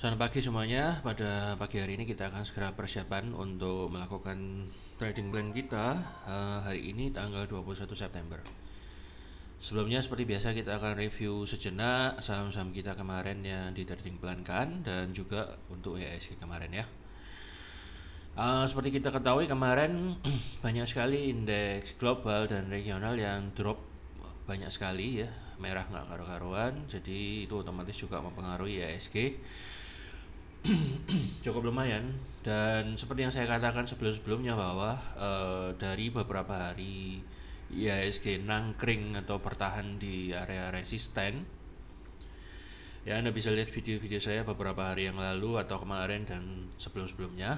Selamat pagi semuanya. Pada pagi hari ini kita akan segera persiapan untuk melakukan trading plan kita hari ini tanggal 21 September. Sebelumnya seperti biasa kita akan review sejenak saham-saham kita kemarin yang di trading plan kan, dan juga untuk IHSG kemarin ya. Seperti kita ketahui kemarin banyak sekali indeks global dan regional yang drop banyak sekali ya, merah nggak karu-karuan, jadi itu otomatis juga mempengaruhi IHSG. Cukup lumayan, dan seperti yang saya katakan sebelum-sebelumnya bahwa dari beberapa hari IHSG nangkring atau bertahan di area resisten. Ya, Anda bisa lihat video-video saya beberapa hari yang lalu atau kemarin dan sebelum-sebelumnya.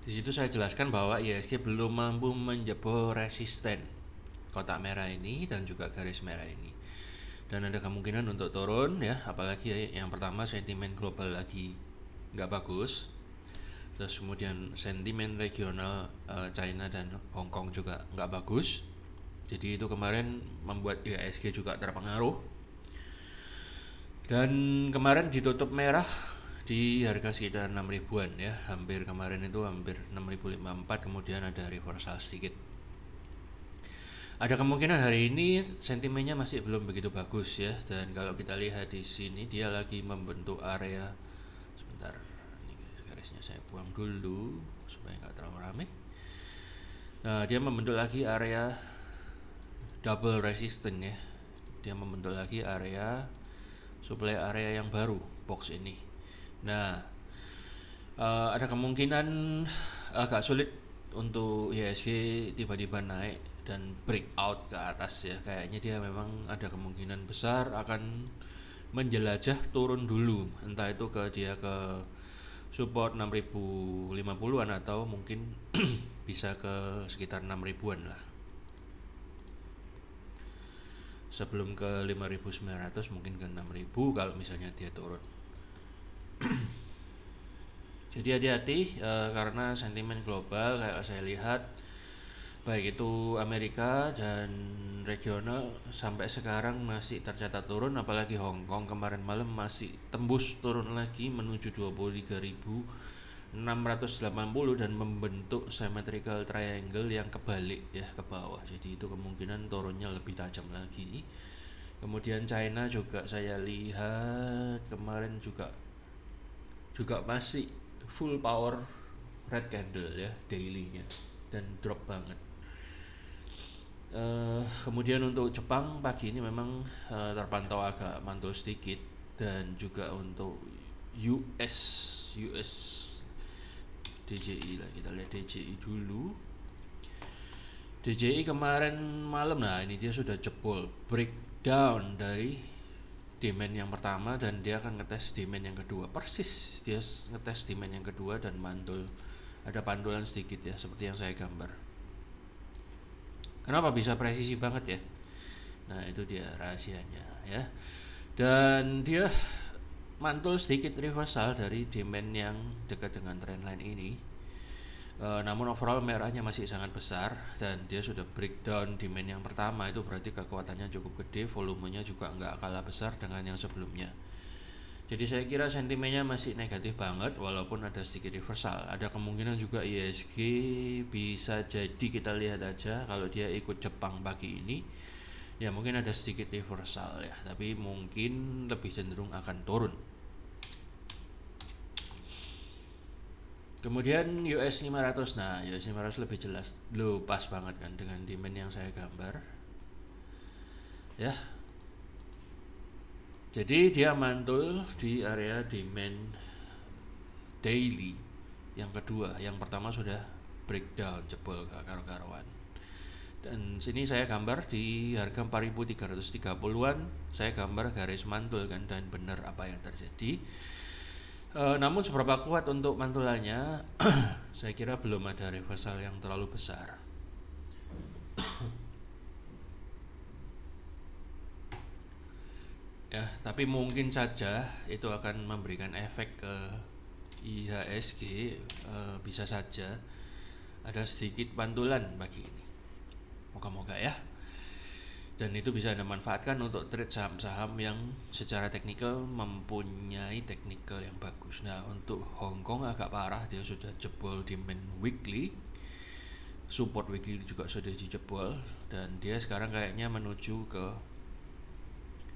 Di situ saya jelaskan bahwa IHSG belum mampu menjebol resisten kotak merah ini dan juga garis merah ini, dan ada kemungkinan untuk turun ya, apalagi yang pertama sentimen global lagi nggak bagus, terus kemudian sentimen regional China dan Hong Kong juga nggak bagus, jadi itu kemarin membuat IHSG juga terpengaruh, dan kemarin ditutup merah di harga sekitar 6 ribuan ya, hampir kemarin itu hampir 6.054, kemudian ada reversal sedikit. Ada kemungkinan hari ini sentimennya masih belum begitu bagus ya, dan kalau kita lihat di sini dia lagi membentuk area, sebentar, ini garisnya saya buang dulu supaya nggak terlalu rame. Nah, dia membentuk lagi area double resistance ya, dia membentuk lagi area supply area yang baru, box ini. Nah, ada kemungkinan agak sulit untuk IHSG tiba-tiba naik dan breakout ke atas ya. Kayaknya dia memang ada kemungkinan besar akan menjelajah turun dulu, entah itu dia ke support 6.050-an atau mungkin bisa ke sekitar 6 ribuan lah, sebelum ke 5.900, mungkin ke 6.000 kalau misalnya dia turun. Jadi hati-hati karena sentimen global kayak saya lihat, baik itu Amerika dan regional sampai sekarang masih tercatat turun, apalagi Hong Kong kemarin malam masih tembus turun lagi menuju 23.680 dan membentuk symmetrical triangle yang kebalik ya ke bawah. Jadi itu kemungkinan turunnya lebih tajam lagi. Kemudian China juga saya lihat kemarin juga masih full power red candle ya dailynya, dan drop banget. Kemudian untuk Jepang pagi ini memang terpantau agak mantul sedikit, dan juga untuk US DJI lah, kita lihat DJI dulu. DJI kemarin malam, nah ini dia sudah jebol breakdown dari demand yang pertama, dan dia akan ngetes demand yang kedua, persis dia ngetes demand yang kedua dan mantul, ada pantulan sedikit ya seperti yang saya gambar. Kenapa bisa presisi banget ya? Nah itu dia rahasianya ya, dan dia mantul sedikit reversal dari demand yang dekat dengan trendline ini. Namun overall merahnya masih sangat besar, dan dia sudah breakdown demand yang pertama, itu berarti kekuatannya cukup gede, volumenya juga nggak kalah besar dengan yang sebelumnya. Jadi saya kira sentimennya masih negatif banget walaupun ada sedikit reversal. Ada kemungkinan juga IHSG bisa jadi, kita lihat aja kalau dia ikut Jepang pagi ini ya mungkin ada sedikit reversal ya, tapi mungkin lebih cenderung akan turun. Kemudian US 500, nah US 500 lebih jelas, loh pas banget kan dengan demand yang saya gambar ya. Jadi dia mantul di area demand daily yang kedua, yang pertama sudah breakdown jebol ke karu-karuan, dan sini saya gambar di harga 4.330-an, saya gambar garis mantul kan, dan benar apa yang terjadi. Namun seberapa kuat untuk mantulannya saya kira belum ada reversal yang terlalu besar. Ya, tapi mungkin saja itu akan memberikan efek ke IHSG, bisa saja ada sedikit pantulan pagi ini. Moga-moga ya. dan itu bisa Anda manfaatkan untuk trade saham-saham yang secara teknikal mempunyai teknikal yang bagus. Nah, untuk Hong Kong agak parah, dia sudah jebol di main weekly, support weekly juga sudah dijebol, dan dia sekarang kayaknya menuju ke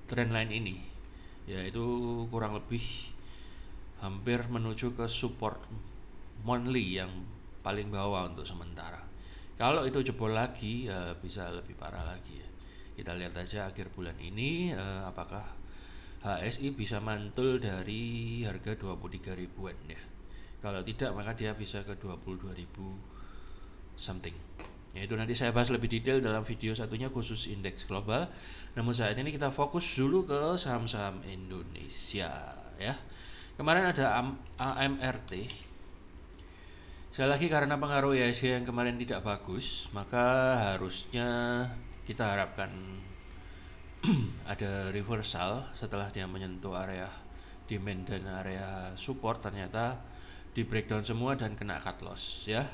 trendline ini, yaitu kurang lebih hampir menuju ke support monthly yang paling bawah untuk sementara. Kalau itu jebol lagi, ya bisa lebih parah lagi ya. Kita lihat aja akhir bulan ini apakah HSI bisa mantul dari harga 23 ribuan ya. Kalau tidak, maka dia bisa ke 22 ribu something. Ya, itu nanti saya bahas lebih detail dalam video satunya khusus indeks global. Namun saat ini kita fokus dulu ke saham-saham Indonesia ya. Kemarin ada AMRT. Sekali lagi karena pengaruh IHSG yang kemarin tidak bagus, maka harusnya kita harapkan ada reversal setelah dia menyentuh area demand dan area support. Ternyata di breakdown semua dan kena cut loss ya.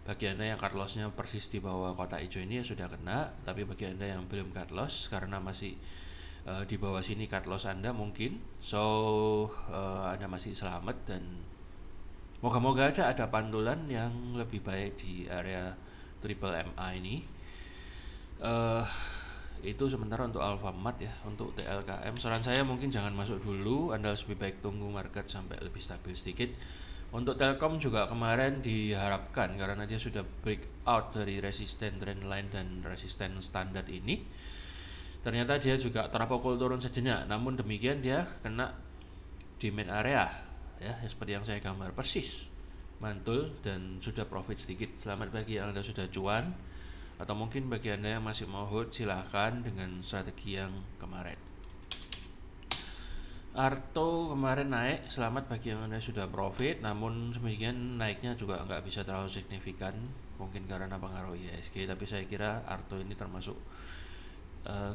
Bagi Anda yang cut lossnya persis di bawah kotak hijau ini ya sudah kena, tapi bagi Anda yang belum cut loss karena masih di bawah sini cut loss Anda mungkin, Anda masih selamat, dan moga-moga aja ada pantulan yang lebih baik di area triple MA ini. Itu sementara untuk Alfamart ya. Untuk TLKM saran saya mungkin jangan masuk dulu, Anda lebih baik tunggu market sampai lebih stabil sedikit. Untuk Telkom juga kemarin diharapkan karena dia sudah breakout dari resisten trendline dan resisten standar ini, ternyata dia juga terpukul turun sejenak. Namun demikian dia kena demand area ya, seperti yang saya gambar persis, mantul dan sudah profit sedikit. Selamat bagi yang Anda sudah cuan, atau mungkin bagi Anda yang masih mau hold, silahkan dengan strategi yang kemarin. Arto kemarin naik, selamat bagi yang Anda sudah profit. Namun demikian naiknya juga nggak bisa terlalu signifikan, mungkin karena pengaruh IHSG. Tapi saya kira Arto ini termasuk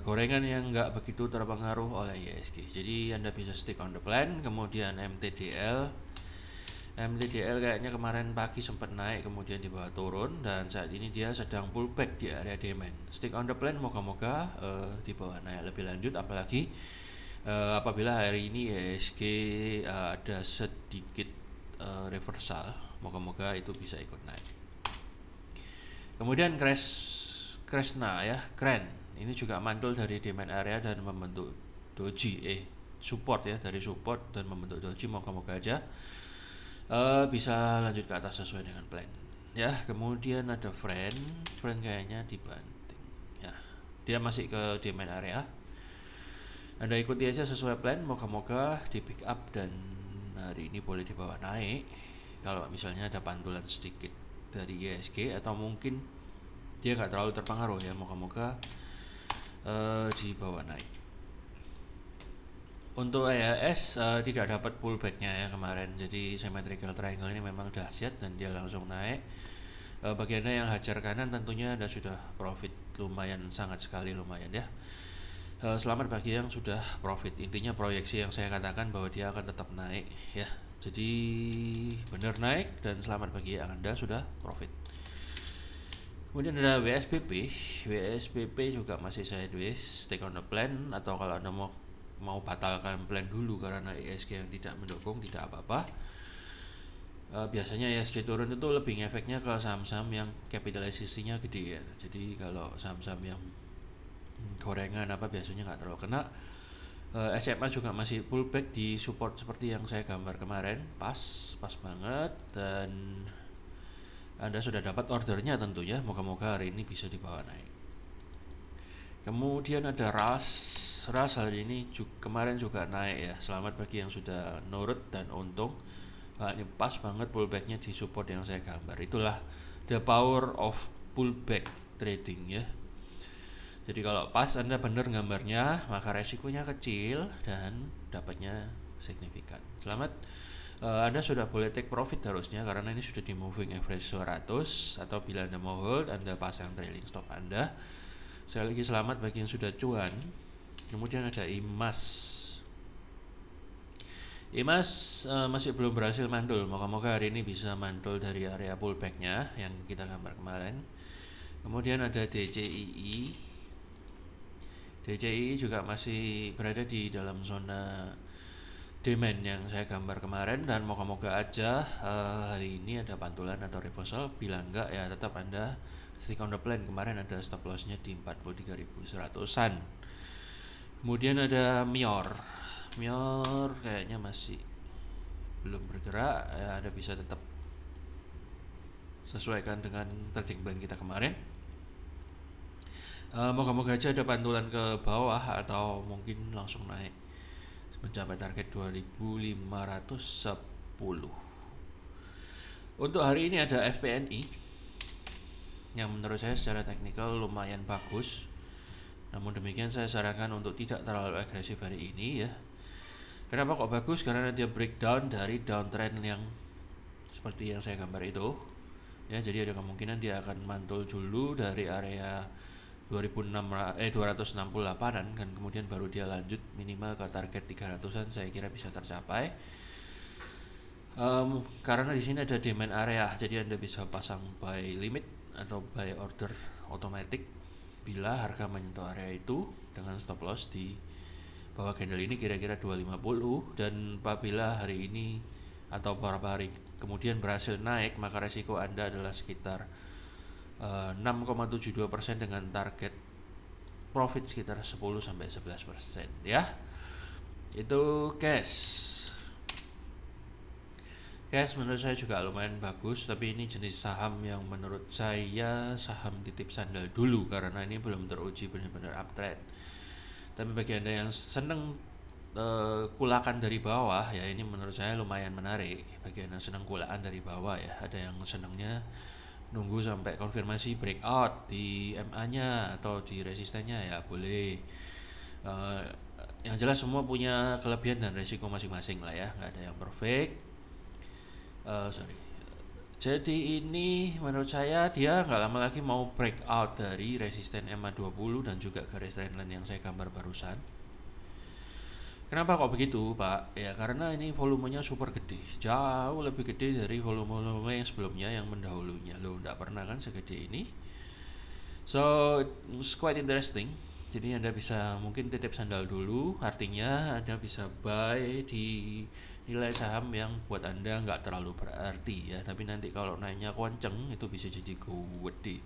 gorengan yang nggak begitu terpengaruh oleh IHSG. Jadi Anda bisa stick on the plan. Kemudian MTDL kayaknya kemarin pagi sempat naik, kemudian di bawah turun, dan saat ini dia sedang pullback di area demand. Stick on the plan, moga-moga di bawah naik lebih lanjut, apalagi apabila hari ini IHSG ada sedikit reversal, moga-moga itu bisa ikut naik. Kemudian Kresna ya, Kren ini juga mantul dari demand area dan membentuk doji support ya, dari support dan membentuk doji. Moga-moga aja bisa lanjut ke atas sesuai dengan plan ya. Kemudian ada friend kayaknya dibanting ya, dia masih ke demand area. Anda ikuti aja sesuai plan, moga-moga di pick up dan hari ini boleh dibawa naik. Kalau misalnya ada pantulan sedikit dari IHSG atau mungkin dia nggak terlalu terpengaruh ya, moga-moga dibawa naik. Untuk EHS tidak dapat pullbacknya ya kemarin, jadi symmetrical triangle ini memang dahsyat dan dia langsung naik. Bagi Anda yang hajar kanan tentunya Anda sudah profit lumayan, sangat sekali lumayan ya. Selamat bagi yang sudah profit. Intinya proyeksi yang saya katakan bahwa dia akan tetap naik ya, jadi benar naik, dan selamat bagi yang Anda sudah profit. Kemudian ada WSBP juga masih sideways, stay on the plan, atau kalau Anda mau batalkan plan dulu karena IHSG yang tidak mendukung, tidak apa-apa. Biasanya IHSG turun itu lebih efeknya ke saham-saham yang kapitalisasinya gede ya. Jadi kalau saham-saham yang gorengan biasanya nggak terlalu kena. SMA juga masih pullback di support seperti yang saya gambar kemarin, pas banget, dan Anda sudah dapat ordernya tentunya, moga-moga hari ini bisa dibawa naik. Kemudian ada RAS hari ini kemarin juga naik ya, selamat bagi yang sudah nurut dan untung. Ini pas banget pullbacknya di support yang saya gambar. Itulah the power of pullback trading ya. Jadi kalau pas Anda benar gambarnya, maka resikonya kecil dan dapatnya signifikan. Selamat, Anda sudah boleh take profit harusnya, karena ini sudah di moving average 200, atau bila Anda mau hold, Anda pasang trailing stop Anda. Sekali lagi selamat bagi yang sudah cuan. Kemudian ada IMAS masih belum berhasil mantul, moga-moga hari ini bisa mantul dari area pullbacknya yang kita gambar kemarin. Kemudian ada DCII DCI juga masih berada di dalam zona demand yang saya gambar kemarin, dan moga-moga aja hari ini ada pantulan atau reversal. Bila enggak ya tetap Anda stick on the plan. Kemarin ada stop lossnya di 43.100an. Kemudian ada Mior kayaknya masih belum bergerak ya, Anda bisa tetap sesuaikan dengan trading plan kita kemarin. Moga-moga aja ada pantulan ke bawah atau mungkin langsung naik mencapai target 2510. Untuk hari ini ada FPNI yang menurut saya secara teknikal lumayan bagus. Namun demikian saya sarankan untuk tidak terlalu agresif hari ini ya. Kenapa kok bagus? Karena dia breakdown dari downtrend yang seperti yang saya gambar itu. Ya, jadi ada kemungkinan dia akan mantul dulu dari area 268-an dan kemudian baru dia lanjut minimal ke target 300-an, saya kira bisa tercapai. Karena di sini ada demand area, jadi Anda bisa pasang buy limit atau buy order otomatis bila harga menyentuh area itu dengan stop loss di bawah candle ini kira-kira 250, dan apabila hari ini atau beberapa hari kemudian berhasil naik, maka resiko Anda adalah sekitar 6,72% dengan target profit sekitar 10-11% ya. Itu cash menurut saya juga lumayan bagus, tapi ini jenis saham yang menurut saya saham titip sandal dulu karena ini belum teruji benar-benar uptrend. Tapi bagi Anda yang seneng kulakan dari bawah ya, ini menurut saya lumayan menarik. Bagi Anda senang kulakan dari bawah ya, ada yang senangnya nunggu sampai konfirmasi breakout di MA-nya atau di resistennya ya boleh. Yang jelas semua punya kelebihan dan resiko masing-masing lah ya, nggak ada yang perfect. Jadi ini menurut saya dia nggak lama lagi mau breakout dari resisten MA20 dan juga garis trendline yang saya gambar barusan. Kenapa kok begitu, Pak? Ya karena ini volumenya super gede, jauh lebih gede dari volume-volume yang sebelumnya yang mendahulunya. Loh, nggak pernah kan segede ini. So it's quite interesting. Jadi Anda bisa mungkin titip sandal dulu, artinya Anda bisa buy di nilai saham yang buat Anda nggak terlalu berarti ya, tapi nanti kalau naiknya kenceng itu bisa jadi gede,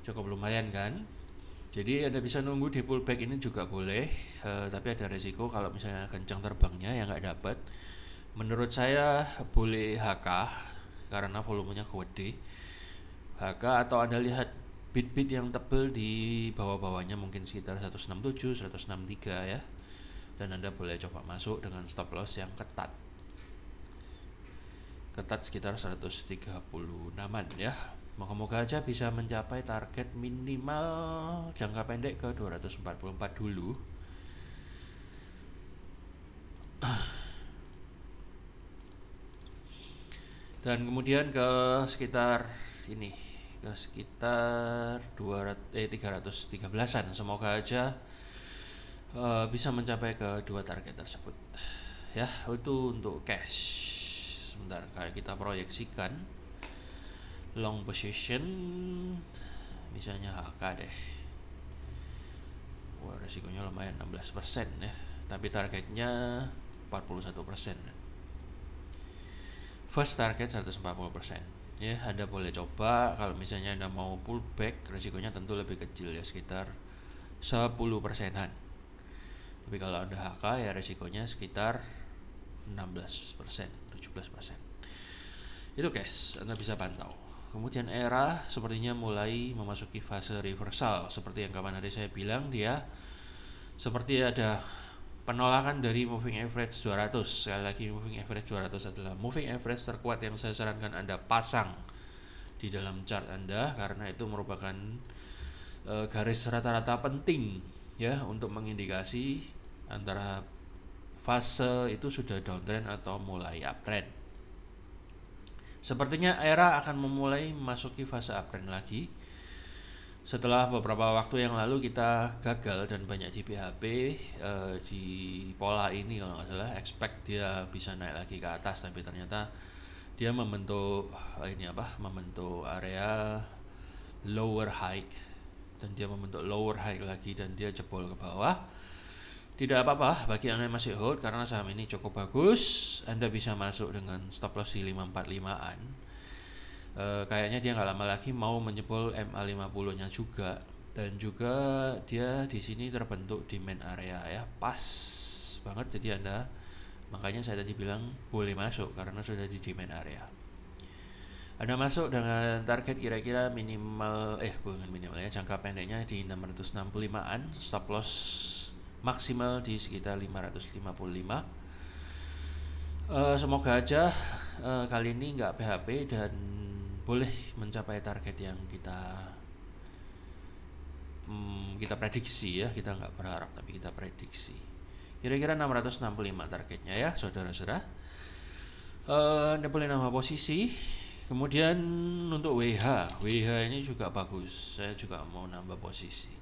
cukup lumayan kan. Jadi Anda bisa nunggu di pullback ini juga boleh, tapi ada resiko kalau misalnya kencang terbangnya ya nggak dapat. Menurut saya boleh HK karena volumenya gede, HK, atau Anda lihat bit-bit yang tebel di bawah-bawahnya mungkin sekitar 167, 163 ya, dan Anda boleh coba masuk dengan stop loss yang ketat sekitar 136an ya. Moga-moga aja bisa mencapai target minimal jangka pendek ke 244 dulu. Dan kemudian ke sekitar ini, ke sekitar 313an. Semoga aja bisa mencapai ke dua target tersebut ya. Itu untuk cash. Sebentar, kayak kita proyeksikan long position misalnya HK deh. Wah, resikonya lumayan 16% ya, tapi targetnya 41%. First target 140% ya. Anda boleh coba kalau misalnya Anda mau pullback, resikonya tentu lebih kecil ya, sekitar 10%-an. Tapi kalau Anda HK ya resikonya sekitar 16%, 17%. Itu guys, Anda bisa pantau. Kemudian ERA sepertinya mulai memasuki fase reversal. Seperti yang kapan hari saya bilang, dia seperti ada penolakan dari moving average 200. Sekali lagi, moving average 200 adalah moving average terkuat yang saya sarankan Anda pasang di dalam chart Anda, karena itu merupakan garis rata-rata penting ya untuk mengindikasi antara fase itu sudah downtrend atau mulai uptrend. Sepertinya ERA akan memulai memasuki fase uptrend lagi. Setelah beberapa waktu yang lalu kita gagal dan banyak di PHP di pola ini, kalau nggak salah expect dia bisa naik lagi ke atas, tapi ternyata dia membentuk membentuk area lower high dan dia membentuk lower high lagi dan dia jebol ke bawah. Tidak apa-apa bagi Anda yang masih hold karena saham ini cukup bagus. Anda bisa masuk dengan stop loss di 545-an. Kayaknya dia nggak lama lagi mau menjebol MA50-nya juga, dan juga dia di sini terbentuk demand area ya, pas banget. Jadi Anda, makanya saya tadi bilang boleh masuk karena sudah di demand area. Anda masuk dengan target kira-kira minimal bukan minimal ya, jangka pendeknya di 665-an, stop loss maksimal di sekitar 555. Semoga aja kali ini nggak PHP dan boleh mencapai target yang kita prediksi ya. Kita nggak berharap tapi kita prediksi kira-kira 665 targetnya ya, saudara-saudara. Anda boleh nambah posisi. Kemudian untuk WH ini juga bagus, saya juga mau nambah posisi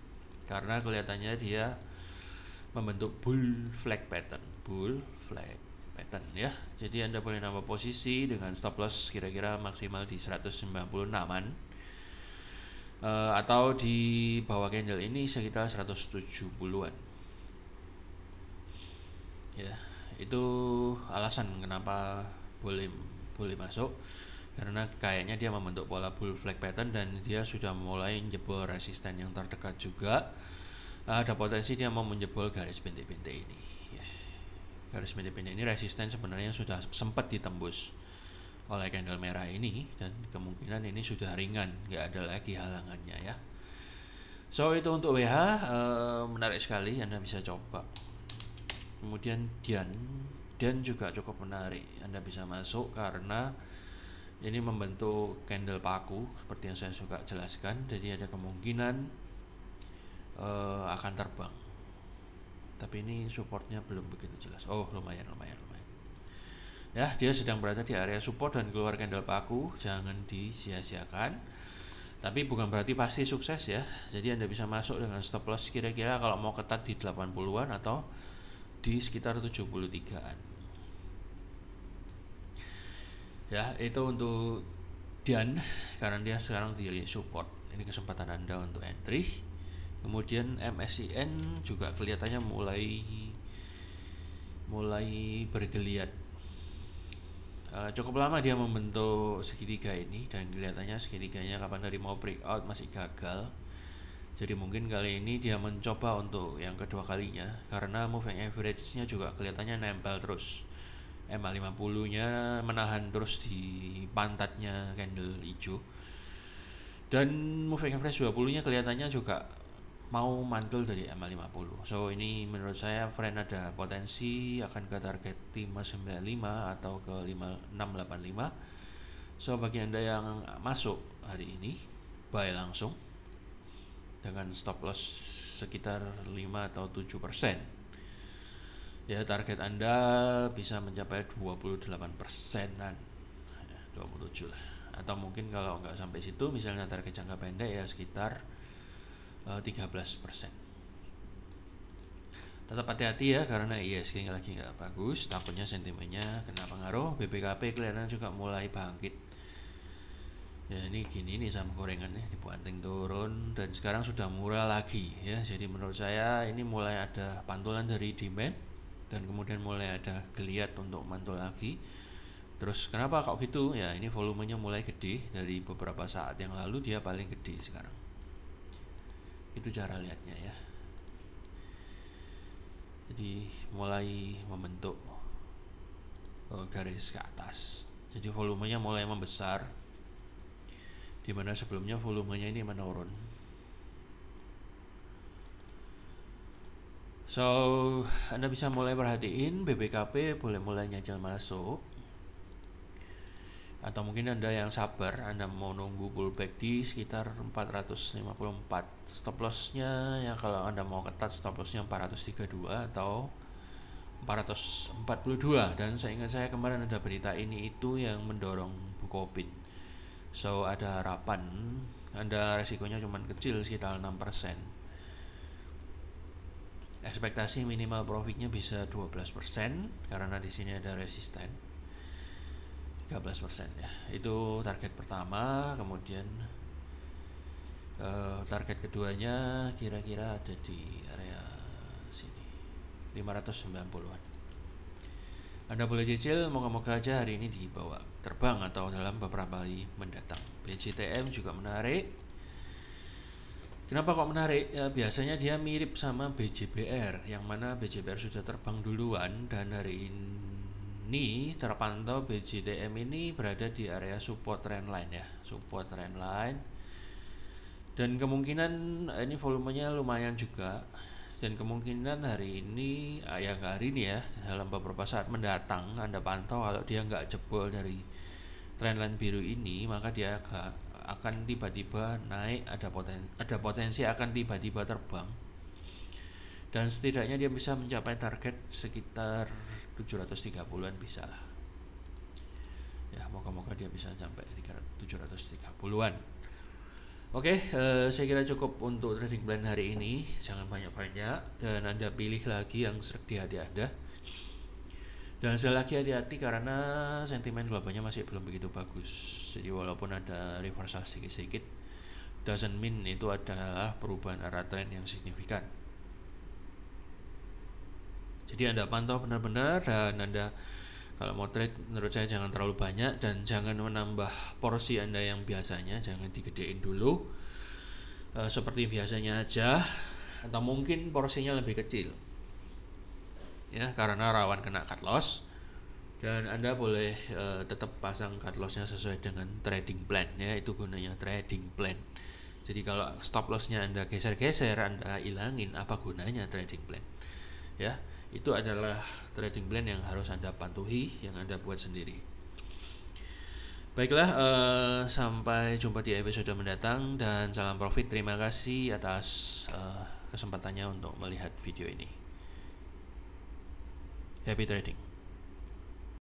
karena kelihatannya dia membentuk bull flag pattern ya. Jadi Anda boleh nambah posisi dengan stop loss kira-kira maksimal di 196-an, atau di bawah candle ini sekitar 170-an ya. Itu alasan kenapa boleh masuk, karena kayaknya dia membentuk pola bull flag pattern dan dia sudah mulai menjebol resisten yang terdekat juga. Ada potensi dia mau menjebol garis bintik-bintik ini ya. Garis bintik-bintik ini resisten sebenarnya sudah sempat ditembus oleh candle merah ini, dan kemungkinan ini sudah ringan, nggak ada lagi halangannya ya. So itu untuk WH, menarik sekali, Anda bisa coba. Kemudian Dan juga cukup menarik, Anda bisa masuk karena ini membentuk candle paku seperti yang saya suka jelaskan. Jadi ada kemungkinan akan terbang, tapi ini supportnya belum begitu jelas. Lumayan ya, dia sedang berada di area support dan keluar candle paku, jangan disia-siakan. Tapi bukan berarti pasti sukses ya. Jadi Anda bisa masuk dengan stop loss kira-kira kalau mau ketat di 80-an atau di sekitar 73-an ya. Itu untuk Dan karena dia sekarang di support, ini kesempatan Anda untuk entry. Kemudian MSCN juga kelihatannya mulai bergeliat. Cukup lama dia membentuk segitiga ini dan kelihatannya segitiganya kapan dari mau breakout masih gagal. Jadi mungkin kali ini dia mencoba untuk yang kedua kalinya karena moving average-nya juga kelihatannya nempel terus. MA50-nya menahan terus di pantatnya candle hijau. Dan moving average 20-nya kelihatannya juga mau mantul dari MA50. So ini menurut saya friend ada potensi akan ke target 595 atau ke 5685. So bagi Anda yang masuk hari ini, buy langsung dengan stop loss sekitar 5 atau 7%. Ya, target Anda bisa mencapai 28%-an, 27 lah. Atau mungkin kalau nggak sampai situ, misalnya target jangka pendek ya sekitar 13%. Tetap hati-hati ya karena ISG lagi nggak bagus, takutnya sentimennya kena pengaruh. BBKP kelihatan juga mulai bangkit. Ya ini gini nih saham gorengannya dibanting turun dan sekarang sudah murah lagi ya. Jadi menurut saya ini mulai ada pantulan dari demand dan kemudian mulai ada geliat untuk mantul lagi. Terus kenapa kok gitu? Ya ini volumenya mulai gede, dari beberapa saat yang lalu dia paling gede sekarang. Itu cara lihatnya ya. Jadi mulai membentuk garis ke atas. Jadi volumenya mulai membesar, dimana sebelumnya volumenya ini menurun. So Anda bisa mulai perhatiin BBKP boleh mulai nyajal masuk, atau mungkin Anda yang sabar, Anda mau nunggu pullback di sekitar 454. Stop lossnya ya kalau Anda mau ketat, stop lossnya 432 atau 442. Dan seingat saya kemarin ada berita ini itu yang mendorong Bukopin. So ada harapan, Anda resikonya cuma kecil sekitar 6%. Ekspektasi minimal profitnya bisa 12% karena di sini ada resisten 13% ya. Itu target pertama. Kemudian Target keduanya kira-kira ada di area sini 590-an. Anda boleh cicil, moga-moga aja hari ini dibawa terbang atau dalam beberapa hari mendatang. BJTM juga menarik. Kenapa kok menarik? Ya, biasanya dia mirip sama BJBR, yang mana BJBR sudah terbang duluan, dan hari ini terpantau BJTM ini berada di area support trendline ya, support trendline. Dan kemungkinan ini volumenya lumayan juga, dan kemungkinan hari ini ya hari ini ya, dalam beberapa saat mendatang Anda pantau kalau dia nggak jebol dari trendline biru ini, maka dia akan tiba-tiba naik, ada potensi akan tiba-tiba terbang, dan setidaknya dia bisa mencapai target sekitar 730-an bisa lah ya, moga-moga dia bisa sampai 730-an. Oke, saya kira cukup untuk trading plan hari ini. Jangan banyak-banyak, dan Anda pilih lagi yang serak di hati Anda. Dan sekali lagi hati-hati karena sentimen globalnya masih belum begitu bagus. Jadi walaupun ada reversal sedikit-sedikit, doesn't mean itu adalah perubahan arah tren yang signifikan. Jadi Anda pantau benar-benar, dan Anda kalau mau trade menurut saya jangan terlalu banyak, dan jangan menambah porsi Anda yang biasanya, jangan digedein dulu seperti biasanya aja, atau mungkin porsinya lebih kecil ya, karena rawan kena cut loss. Dan Anda boleh tetap pasang cut lossnya sesuai dengan trading plan ya, itu gunanya trading plan. Jadi kalau stop lossnya Anda geser-geser, Anda ilangin, apa gunanya trading plan ya. Itu adalah trading plan yang harus Anda patuhi, yang Anda buat sendiri. Baiklah, sampai jumpa di episode mendatang, dan salam profit. Terima kasih atas kesempatannya untuk melihat video ini. Happy trading.